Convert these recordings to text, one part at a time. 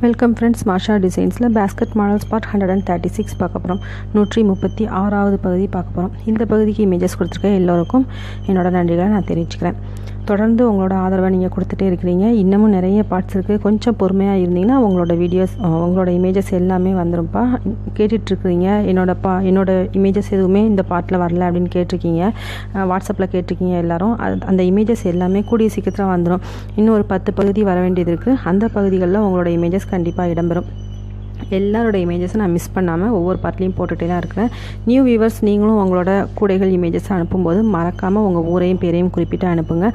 Welcome friends, மாஷா டிசைன்ஸில் basket models part 136 பார்க்க போகிறோம். 136வது பகுதி பார்க்க போகிறோம். இந்த பகுதிக்கு இமேஜஸ் கொடுத்துருக்க எல்லோருக்கும் என்னோட நன்றிகளை நான் தெரிவிச்சுக்கிறேன். தொடர்ந்து உங்களோட ஆதரவை நீங்கள் கொடுத்துட்டே இருக்கிறீங்க. இன்னமும் நிறைய பார்ட்ஸ் இருக்குது. கொஞ்சம் பொறுமையாக இருந்தீங்கன்னா உங்களோட வீடியோஸ், உங்களோட இமேஜஸ் எல்லாமே வந்துடும்ப்பா. கேட்டுட்ருக்குறீங்க என்னோட இமேஜஸ் எதுவுமே இந்த பார்ட்டில் வரல அப்படின்னு கேட்டிருக்கீங்க. வாட்ஸ்அப்பில் கேட்டிருக்கீங்க எல்லோரும். அந்த இமேஜஸ் எல்லாமே கூடிய சீக்கிரத்தில் வந்துடும். இன்னும் ஒரு 10 பகுதி வர வேண்டியது இருக்குது. அந்த பகுதிகளில் உங்களோட இமேஜஸ் கண்டிப்பாக இடம்பெறும். எல்லாரோட இமேஜஸை நான் மிஸ் பண்ணாமல் ஒவ்வொரு பார்ட்லேயும் போட்டுகிட்டே தான் இருக்கிறேன். நியூ வியூவர்ஸ், நீங்களும் உங்களோட கூடைகள் இமேஜஸை அனுப்பும்போது மறக்காமல் உங்கள் ஊரையும் பேரையும் குறிப்பிட்டு அனுப்புங்க.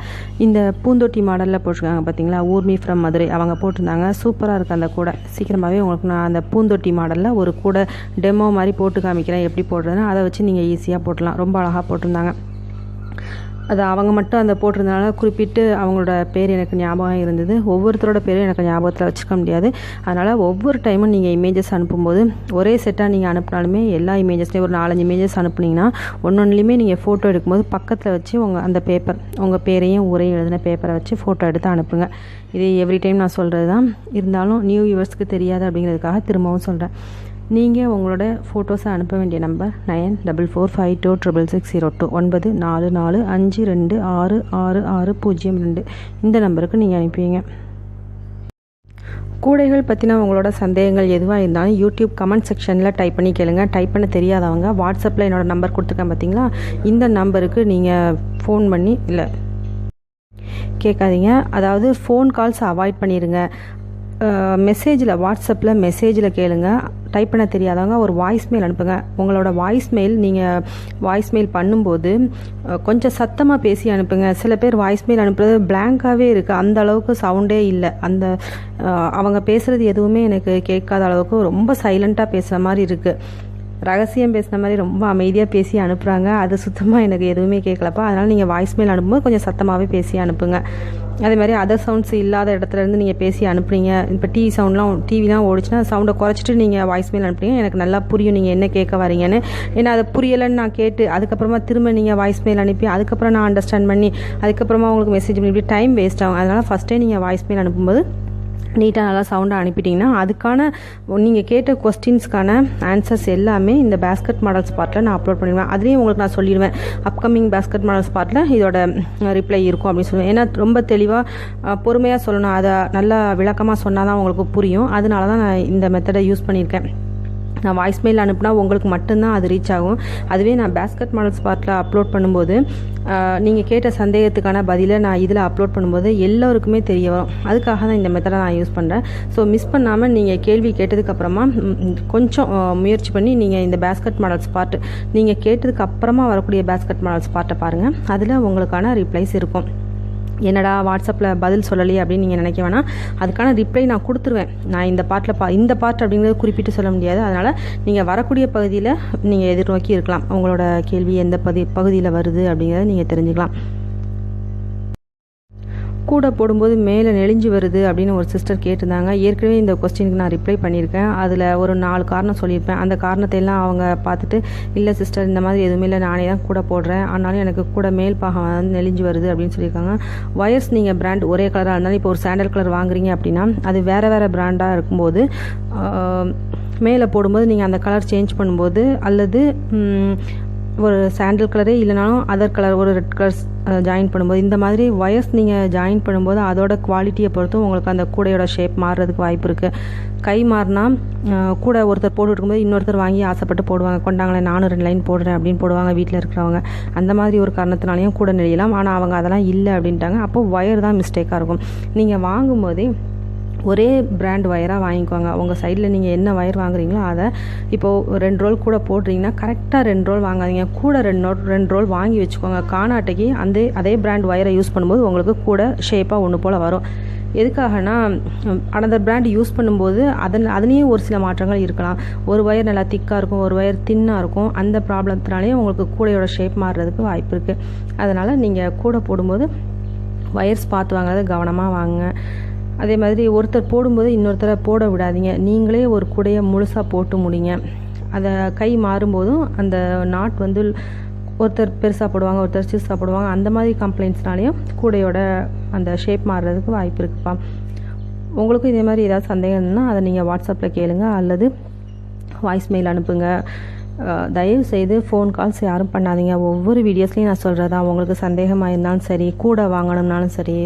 இந்த பூந்தொட்டி மாடலில் போட்டிருக்காங்க பார்த்தீங்களா, ஊர்மி ஃப்ரம் மதுரை, அவங்க போட்டிருந்தாங்க. சூப்பராக இருக்குது அந்த கூடை. சீக்கிரமாகவே உங்களுக்கு நான் அந்த பூந்தொட்டி மாடலில் ஒரு கூடை டெமோ மாதிரி போட்டு காமிக்கிறேன். எப்படி போடுறதுன்னு அதை வச்சு நீங்கள் ஈஸியாக போட்டுடலாம். ரொம்ப அழகாக போட்டிருந்தாங்க. அது அவங்க மட்டும் அந்த போட்டிருந்தனால குறிப்பிட்டு அவங்களோட பேர் எனக்கு ஞாபகம் இருந்தது. ஒவ்வொருத்தரோட பேரும் எனக்கு ஞாபகத்தில் வச்சுக்க முடியாது. அதனால் ஒவ்வொரு டைமும் நீங்கள் இமேஜஸ் அனுப்பும்போது ஒரே செட்டாக நீங்கள் அனுப்பினாலுமே எல்லா இமேஜஸ்லேயும் ஒரு 4-5 இமேஜஸ் அனுப்புனீங்கன்னா ஒன்றுலையுமே நீங்கள் ஃபோட்டோ எடுக்கும்போது பக்கத்தில் வச்சு அந்த பேப்பர், உங்கள் பேரையும் ஊரையும் எழுதின பேப்பரை வச்சு ஃபோட்டோ எடுத்து அனுப்புங்க. இது எவ்ரி டைம் நான் சொல்கிறது தான். இருந்தாலும் நியூ வியூவர்ஸ்க்கு தெரியாது அப்படிங்கிறதுக்காக திரும்பவும் சொல்கிறேன். நீங்கள் உங்களோட ஃபோட்டோஸை அனுப்ப வேண்டிய நம்பர் 9445266602 9452566602. இந்த நம்பருக்கு நீங்கள் அனுப்பிவிங்க. கூடைகள் பற்றின உங்களோட சந்தேகங்கள் எதுவாக இருந்தாலும் யூடியூப் கமெண்ட் செக்ஷனில் டைப் பண்ணி கேளுங்க. டைப் பண்ண தெரியாதவங்க வாட்ஸ்அப்பில் என்னோடய நம்பர் கொடுத்துருக்கேன் பார்த்தீங்களா, இந்த நம்பருக்கு நீங்கள் ஃபோன் பண்ணி இல்லை கேட்காதீங்க. அதாவது ஃபோன் கால்ஸ் அவாய்ட் பண்ணிடுங்க. மெசேஜில், வாட்ஸ்அப்பில் மெசேஜில் கேளுங்க. டைப் பண்ண தெரியாதவங்க ஒரு வாய்ஸ்மெயில் அனுப்புங்க. உங்களோட வாய்ஸ்மெயில் நீங்கள் வாய்ஸ்மெயில் பண்ணும்போது கொஞ்சம் சத்தமாக பேசி அனுப்புங்க. சில பேர் வாய்ஸ்மெயில் அனுப்புறது பிளாங்காகவே இருக்குது, அந்த அளவுக்கு சவுண்டே இல்லை. அவங்க பேசுகிறது எதுவுமே எனக்கு கேட்காத அளவுக்கு ரொம்ப சைலண்ட்டாக பேசுகிற மாதிரி இருக்குது. ரகசியம் பேசுன மாதிரி ரொம்ப அமைதியாக பேசி அனுப்புகிறாங்க. அது சுத்தமாக எனக்கு எதுவுமே கேட்கலப்பா. அதனால் நீங்கள் வாய்ஸ்மெயில் அனுப்பும்போது கொஞ்சம் சத்தமாகவே பேசி அனுப்புங்க. அதே மாதிரி அதர் சவுண்ட்ஸ் இல்லாத இடத்துலேருந்து நீங்கள் பேசி அனுப்புறீங்க. இப்போ டிவிலாம் ஓடிச்சுன்னா சவுண்டை குறைச்சிட்டு நீங்கள் வாய்ஸ்மெயில் அனுப்புறீங்க. எனக்கு நல்லா புரியும் நீங்கள் என்ன கேட்க வரீங்கன்னு. ஏன்னா அதை புரியலைன்னு நான் கேட்டு அதுக்கப்புறமா திரும்ப நீங்கள் வாய்ஸ்மெயில் அனுப்பி அதுக்கப்புறம் நான் அண்டர்ஸ்டாண்ட் பண்ணி அதுக்கப்புறமா உங்களுக்கு மெசேஜ் பண்ணி இப்படி டைம் வேஸ்ட் ஆகும். அதனால் ஃபஸ்ட்டே நீங்கள் வாய்ஸ்மெயில் அனுப்பும்போது நீட்டாக நல்லா சவுண்டாக அனுப்பிட்டிங்கன்னா அதுக்கான நீங்கள் கேட்ட கொஸ்டின்ஸ்க்கான ஆன்சர்ஸ் எல்லாமே இந்த பேஸ்கெட் மாடல்ஸ் பார்ட்டில் நான் அப்லோட் பண்ணிடுவேன். அதுலேயும் உங்களுக்கு நான் சொல்லிடுவேன் அப்கமிங் பேஸ்கெட் மாடல்ஸ் பார்ட்டில் இதோட ரிப்ளை இருக்கும் அப்படின்னு சொல்லுவேன். ஏன்னா ரொம்ப தெளிவாக பொறுமையாக சொல்லணும். அதை நல்லா விளக்கமாக சொன்னால் தான் உங்களுக்கு புரியும். அதனால தான் நான் இந்த மெத்தடை யூஸ் பண்ணியிருக்கேன். நான் வாய்ஸ்மெயில் அனுப்புனா உங்களுக்கு மட்டும்தான் அது ரீச் ஆகும். அதுவே நான் பேஸ்கெட் மாடல்ஸ் பார்ட்டில் அப்லோட் பண்ணும்போது நீங்கள் கேட்ட சந்தேகத்துக்கான பதிலை நான் இதில் அப்லோட் பண்ணும்போது எல்லோருக்குமே தெரிய வரும். அதுக்காக தான் இந்த மெத்தடை நான் யூஸ் பண்ணுறேன். ஸோ மிஸ் பண்ணாமல் நீங்கள் கேள்வி கேட்டதுக்கப்புறமா கொஞ்சம் முயற்சி பண்ணி நீங்கள் இந்த பேஸ்கெட் மாடல்ஸ் பார்ட் நீங்கள் கேட்டதுக்கு அப்புறமா வரக்கூடிய பேஸ்கெட் மாடல்ஸ் பார்ட்டை பாருங்கள். அதில் உங்களுக்கான ரிப்ளைஸ் இருக்கும். என்னடா வாட்ஸ்அப்பில் பதில் சொல்லலையே அப்படின்னு நீங்கள் நினைக்க வேணாம். அதுக்கான ரிப்ளை நான் கொடுத்துருவேன். நான் இந்த பார்ட் அப்படிங்கிறது குறிப்பிட்டு சொல்ல முடியாது. அதனால் நீங்கள் வரக்கூடிய பகுதியில் நீங்கள் எதிர்நோக்கி இருக்கலாம். உங்களோட கேள்வி எந்த பகுதியில் வருது அப்படிங்கிறத நீங்கள் தெரிஞ்சுக்கலாம். கூடை போடும்போது மேலே நெளிஞ்சு வருது அப்படின்னு ஒரு சிஸ்டர் கேட்டிருந்தாங்க. ஏற்கனவே இந்த கொஸ்டினுக்கு நான் ரிப்ளை பண்ணியிருக்கேன். அதில் ஒரு 4 காரணம் சொல்லியிருப்பேன். அந்த காரணத்தை எல்லாம் அவங்க பார்த்துட்டு, இல்லை சிஸ்டர் இந்த மாதிரி எதுவுமே இல்லை, நானே தான் கூடை போடுறேன், ஆனாலும் எனக்கு கூட மேல் பாகம் வந்து நெளிஞ்சு வருது அப்படின்னு சொல்லியிருக்காங்க. வயர்ஸ் நீங்கள் பிராண்ட் ஒரே கலராக இருந்தாலும், இப்போ ஒரு சாண்டல் கலர் வாங்குறீங்க அப்படின்னா அது வேறு பிராண்டாக இருக்கும்போது மேலே போடும்போது நீங்கள் அந்த கலர் சேஞ்ச் பண்ணும்போது, அல்லது ஒரு சாண்டல் கலரே இல்லைனாலும் அதர் கலர் ஒரு ரெட் கலர்ஸ் ஜாயின் பண்ணும்போது, இந்த மாதிரி வயர்ஸ் நீங்கள் ஜாயின் பண்ணும்போது அதோட குவாலிட்டியை பொறுத்தும் உங்களுக்கு அந்த கூடையோட ஷேப் மாறுறதுக்கு வாய்ப்பு இருக்குது. கை மாறினா கூட ஒருத்தர் போட்டு இருக்கும்போது இன்னொருத்தர் வாங்கி ஆசைப்பட்டு போடுவாங்க. கொண்டாங்களேன் நானும் 2 லைன் போடுறேன் அப்படின்னு போடுவாங்க வீட்டில் இருக்கிறவங்க. அந்த மாதிரி ஒரு காரணத்தினாலையும் கூட நெளியலாம். ஆனால் அவங்க அதெல்லாம் இல்லை அப்படின்ட்டாங்க. அப்போது வயர் தான் மிஸ்டேக்காக இருக்கும். நீங்கள் வாங்கும்போதே ஒரே பிராண்ட் வயராக வாங்கிக்குவாங்க. உங்கள் சைடில் நீங்கள் என்ன வயர் வாங்குறீங்களோ அதை, இப்போது 2 ரோல் கூட போடுறீங்கன்னா கரெக்டாக 2 ரோல் வாங்காதீங்க. கூட 2 ரோல் வாங்கி வச்சுக்கோங்க. காணாட்டைக்கு அதே பிராண்ட் வயரை யூஸ் பண்ணும்போது உங்களுக்கு கூட ஷேப்பாக ஒன்று போல் வரும். எதுக்காகனா அனதர் பிராண்ட் யூஸ் பண்ணும்போது அதுலேயும் ஒரு சில மாற்றங்கள் இருக்கலாம். ஒரு வயர் நல்லா திக்காக இருக்கும், ஒரு வயர் தின்னாக இருக்கும். அந்த ப்ராப்ளத்தினாலேயே உங்களுக்கு கூடையோட ஷேப் மாறுறதுக்கு வாய்ப்பு இருக்குது. அதனால் நீங்கள் கூடை போடும்போது வயர்ஸ் பார்த்து வாங்குறது கவனமாக வாங்குங்க. அதே மாதிரி ஒருத்தர் போடும்போது இன்னொருத்தரை போட விடாதீங்க. நீங்களே ஒரு கூடையை முழுசாக போட்டு முடிங்க. அதை கை மாறும்போதும் அந்த நாட் வந்து ஒருத்தர் பெருசாக போடுவாங்க, ஒருத்தர் சிறுசாக போடுவாங்க. அந்த மாதிரி கம்ப்ளைண்ட்ஸ்னாலேயும் கூடையோட அந்த ஷேப் மாறுறதுக்கு வாய்ப்பு இருக்குப்பா. உங்களுக்கும் இதே மாதிரி ஏதாவது சந்தேகம் இருந்ததுன்னா அதை நீங்கள் வாட்ஸ்அப்பில் கேளுங்க அல்லது வாய்ஸ்மெயில் அனுப்புங்க. தயவு செய்து ஃபோன் கால்ஸ் யாரும் பண்ணாதீங்க. ஒவ்வொரு வீடியோஸ்லையும் நான் சொல்கிறதா, உங்களுக்கு சந்தேகமாக இருந்தாலும் சரி, கூடை வாங்கணும்னாலும் சரி,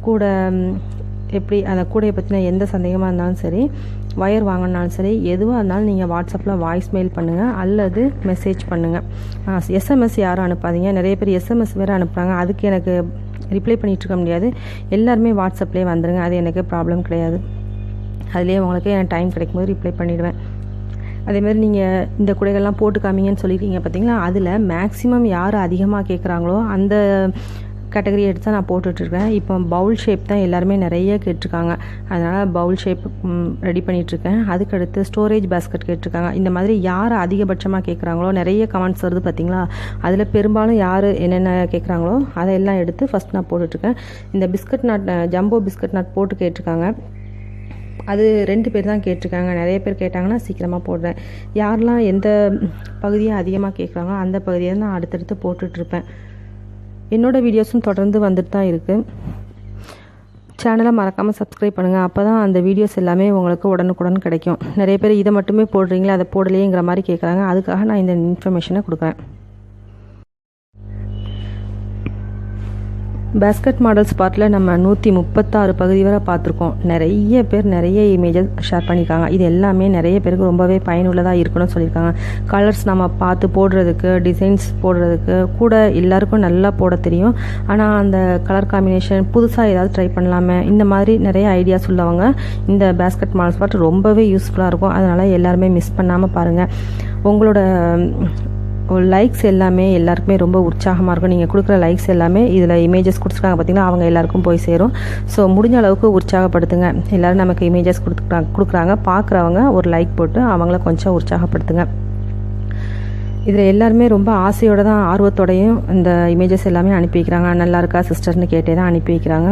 கூடை எப்படி அந்த கூடையை பற்றின எந்த சந்தேகமாக இருந்தாலும் சரி, ஒயர் வாங்கினாலும் சரி, எதுவாக இருந்தாலும் நீங்கள் வாட்ஸ்அப்பில் வாய்ஸ்மெயில் பண்ணுங்கள் அல்லது மெசேஜ் பண்ணுங்கள். எஸ்எம்எஸ் யாரும் அனுப்பாதீங்க. நிறைய பேர் எஸ்எம்எஸ் வேறு அனுப்புகிறாங்க. அதுக்கு எனக்கு ரிப்ளை பண்ணிகிட்ருக்க முடியாது. எல்லாருமே வாட்ஸ்அப்லேயே வந்துடுங்க. அது எனக்கு ப்ராப்ளம் கிடையாது. அதுலேயே உங்களுக்கு எனக்கு டைம் கிடைக்கும்போது ரிப்ளை பண்ணிவிடுவேன். அதேமாதிரி நீங்கள் இந்த கூடைகள்லாம் போட்டு காமிங்கன்னு சொல்லியிருக்கீங்க பார்த்தீங்களா, அதில் மேக்ஸிமம் யார் அதிகமாக கேட்குறாங்களோ அந்த கேட்டகரி எடுத்து தான் நான் போட்டுட்ருக்கேன். இப்போ பவுல் ஷேப் தான் எல்லாருமே நிறைய கேட்டிருக்காங்க. அதனால் பவுல் ஷேப் ரெடி பண்ணிகிட்ருக்கேன். அதுக்கடுத்து ஸ்டோரேஜ் பேஸ்கெட் கேட்டிருக்காங்க. இந்த மாதிரி யார் அதிகபட்சமாக கேட்குறாங்களோ நிறைய கமெண்ட்ஸ் வருது பார்த்தீங்களா, அதில் பெரும்பாலும் யார் என்னென்ன கேட்குறாங்களோ அதையெல்லாம் எடுத்து ஃபஸ்ட் நான் போட்டுட்ருக்கேன். இந்த biscuit not jumbo biscuit not போட்டு கேட்டிருக்காங்க. அது 2 பேர் தான் கேட்டிருக்காங்க. நிறைய பேர் கேட்டாங்கன்னா சீக்கிரமாக போடுறேன். யாரெல்லாம் எந்த பகுதியை அதிகமாக கேட்குறாங்களோ அந்த பகுதியை நான் அடுத்தடுத்து போட்டுட்ருப்பேன். என்னோடய வீடியோஸும் தொடர்ந்து வந்துட்டு தான் இருக்குது. சேனலை மறக்காமல் சப்ஸ்கிரைப் பண்ணுங்கள். அப்போ தான் அந்த வீடியோஸ் எல்லாமே உங்களுக்கு உடனுக்குடன் கிடைக்கும். நிறைய பேர் இதை மட்டுமே போடுறீங்களா, அதை போடலையேங்கிற மாதிரி கேட்குறாங்க. அதுக்காக நான் இந்த இன்ஃபர்மேஷனை கொடுக்குறேன். பேஸ்கெட் மாடல் ஸ்பாட்டில் நம்ம 136 பகுதி வரை பார்த்துருக்கோம். நிறைய பேர் நிறைய இமேஜஸ் ஷேர் பண்ணியிருக்காங்க. இது எல்லாமே நிறைய பேருக்கு ரொம்பவே பயனுள்ளதாக இருக்கணும்னு சொல்லியிருக்காங்க. கலர்ஸ் நம்ம பார்த்து போடுறதுக்கு, டிசைன்ஸ் போடுறதுக்கு கூட எல்லாருக்கும் நல்லா போட தெரியும். ஆனால் அந்த கலர் காம்பினேஷன் புதுசாக ஏதாவது ட்ரை பண்ணலாமே, இந்த மாதிரி நிறைய ஐடியாஸ் உள்ளவங்க இந்த பேஸ்கெட் மாடல் ஸ்பாட் ரொம்பவே யூஸ்ஃபுல்லாக இருக்கும். அதனால் எல்லாருமே மிஸ் பண்ணாமல் பாருங்கள். உங்களோட லைக்ஸ் எல்லாமே எல்லாருக்குமே ரொம்ப உற்சாகமாக இருக்கும். நீங்கள் கொடுக்குற லைக்ஸ் எல்லாமே இதில் இமேஜஸ் கொடுத்துருக்காங்க பார்த்தீங்கன்னா, அவங்க எல்லாருக்கும் போய் சேரும். ஸோ முடிஞ்ச அளவுக்கு உற்சாகப்படுத்துங்க. எல்லோரும் நமக்கு இமேஜஸ் கொடுக்குறாங்க, பார்க்குறவங்க ஒரு லைக் போட்டு அவங்கள கொஞ்சம் உற்சாகப்படுத்துங்க. இதில் எல்லாருமே ரொம்ப ஆசையோடு தான் ஆர்வத்தோடையும் இந்த இமேஜஸ் எல்லாமே அனுப்பி வைக்கிறாங்க. நல்லா இருக்கா சிஸ்டர்னு கேட்டே தான் அனுப்பி வைக்கிறாங்க.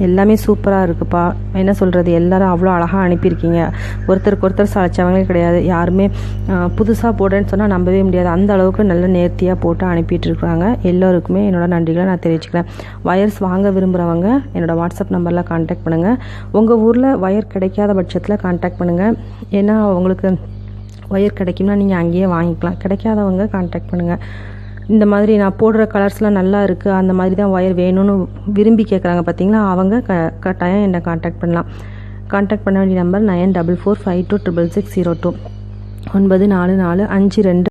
எல்லாமே சூப்பராக இருக்குப்பா, என்ன சொல்கிறது, எல்லோரும் அவ்வளோ அழகாக அனுப்பியிருக்கீங்க. ஒருத்தருக்கு ஒருத்தர் சளைச்சவங்களே கிடையாது. யாருமே புதுசாக போடுறேன்னு சொன்னால் நம்பவே முடியாது. அந்த அளவுக்கு நல்ல நேர்த்தியாக போட்டு அனுப்பிட்டுருக்குறாங்க. எல்லோருக்குமே என்னோடய நன்றிகளை நான் தெரிவிச்சுக்கிறேன். வயர்ஸ் வாங்க விரும்புகிறவங்க என்னோடய வாட்ஸ்அப் நம்பரில் கான்டாக்ட் பண்ணுங்கள். உங்கள் ஊரில் ஒயர் கிடைக்காத பட்சத்தில் கான்டாக்ட் பண்ணுங்கள். ஏன்னா உங்களுக்கு ஒயர் கிடைக்கும்னா நீங்கள் அங்கேயே வாங்கிக்கலாம். கிடைக்காதவங்க கான்டாக்ட் பண்ணுங்கள். இந்த மாதிரி நான் போடுற கலர்ஸ்லாம் நல்லா இருக்குது, அந்த மாதிரி தான் ஒயர் வேணும்னு விரும்பி கேட்குறாங்க பார்த்தீங்களா, அவங்க கட்டாயம் என்னை கான்டாக்ட் பண்ணலாம். கான்டாக்ட் பண்ண வேண்டிய நம்பர் 9445266602 944522